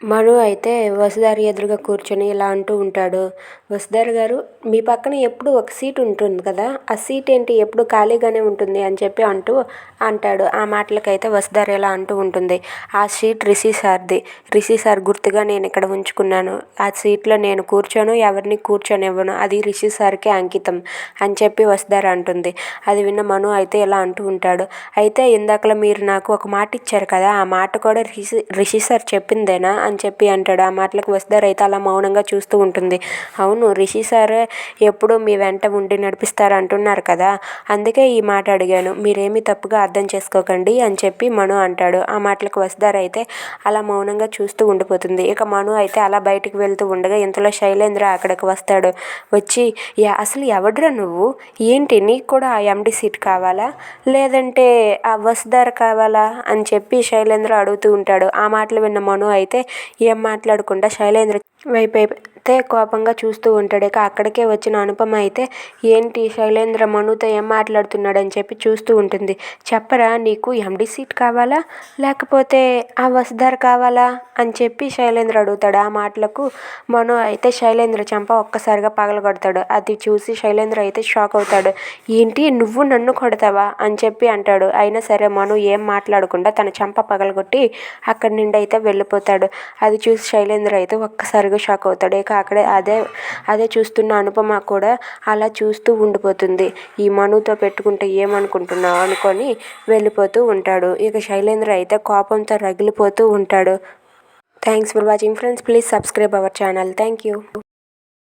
మను అయితే వసుధార ఎదురుగా కూర్చొని ఇలా అంటూ ఉంటాడు. వసుధార గారు, మీ పక్కన ఎప్పుడు ఒక సీట్ ఉంటుంది కదా, ఆ సీట్ ఏంటి ఎప్పుడు ఖాళీగానే ఉంటుంది అని చెప్పి అంటాడు. ఆ మాటలకైతే వసుధార ఇలా అంటూ ఉంటుంది, ఆ సీట్ రిషి సార్ది. రిషి సార్ గుర్తుగా నేను ఇక్కడ ఉంచుకున్నాను. ఆ సీట్లో నేను కూర్చోను, ఎవరిని కూర్చొనివ్వను. అది రిషి సార్కే అంకితం అని చెప్పి వసుధార అంటుంది. అది విన్న మను అయితే ఇలా అంటూ ఉంటాడు, అయితే ఇందాకలా మీరు నాకు ఒక మాట ఇచ్చారు కదా, ఆ మాట కూడా రిషి సార్ చెప్పిందేనా అని చెప్పి అంటాడు. ఆ మాటలకు వసుధార అయితే అలా మౌనంగా చూస్తూ ఉంటుంది. అవును, రిషి సారే ఎప్పుడు మీ వెంట ఉండి నడిపిస్తారు అంటున్నారు కదా, అందుకే ఈ మాట అడిగాను, మీరేమీ తప్పుగా అర్థం చేసుకోకండి అని చెప్పి మను అంటాడు. ఆ మాటలకు వసుధార అయితే అలా మౌనంగా చూస్తూ ఉండిపోతుంది. ఇక మను అయితే అలా బయటికి వెళ్తూ ఉండగా ఇంతలో శైలేంద్ర అక్కడికి వస్తాడు. వచ్చి, అసలు ఎవడ్రా నువ్వు, ఏంటి నీకు కూడా ఆ ఎండి సీట్ కావాలా, లేదంటే ఆ వసుధార కావాలా అని చెప్పి శైలేంద్ర అడుగుతూ ఉంటాడు. ఆ మాటలు విన్న మను అయితే ఏం మాట్లాడకుండా శైలేంద్ర వైపైతే కోపంగా చూస్తూ ఉంటాడు. ఇక అక్కడికే వచ్చిన అనుపమ అయితే ఏంటి శైలేంద్ర మనుతో ఏం మాట్లాడుతున్నాడని చెప్పి చూస్తూ ఉంటుంది. చెప్పరా, నీకు ఎండి సీట్ కావాలా లేకపోతే ఆ వసుధార కావాలా అని చెప్పి శైలేంద్ర అడుగుతాడు. ఆ మాటలకు మను అయితే శైలేంద్ర చెంప ఒక్కసారిగా పగలగొడతాడు. అది చూసి శైలేంద్ర అయితే షాక్ అవుతాడు. ఏంటి, నువ్వు నన్ను కొడతావా అని చెప్పి అంటాడు. అయినా సరే మను ఏం మాట్లాడకుండా తన చెంప పగలగొట్టి అక్కడి నుండి అయితే వెళ్ళిపోతాడు. అది చూసి శైలేంద్ర అయితే ఒక్కసారిగా షాక్ అవుతాడు. ఇక అక్కడే అదే చూస్తున్న అనుపమ కూడా అలా చూస్తూ ఉండిపోతుంది. ఈ మనుతో పెట్టుకుంటే ఏమనుకుంటున్నావు అనుకొని వెళ్ళిపోతూ ఉంటాడు. ఇక శైలేంద్ర అయితే కోపంతో రగిలిపోతూ ఉంటాడు. Thanks for watching friends. Please subscribe our channel. Thank you.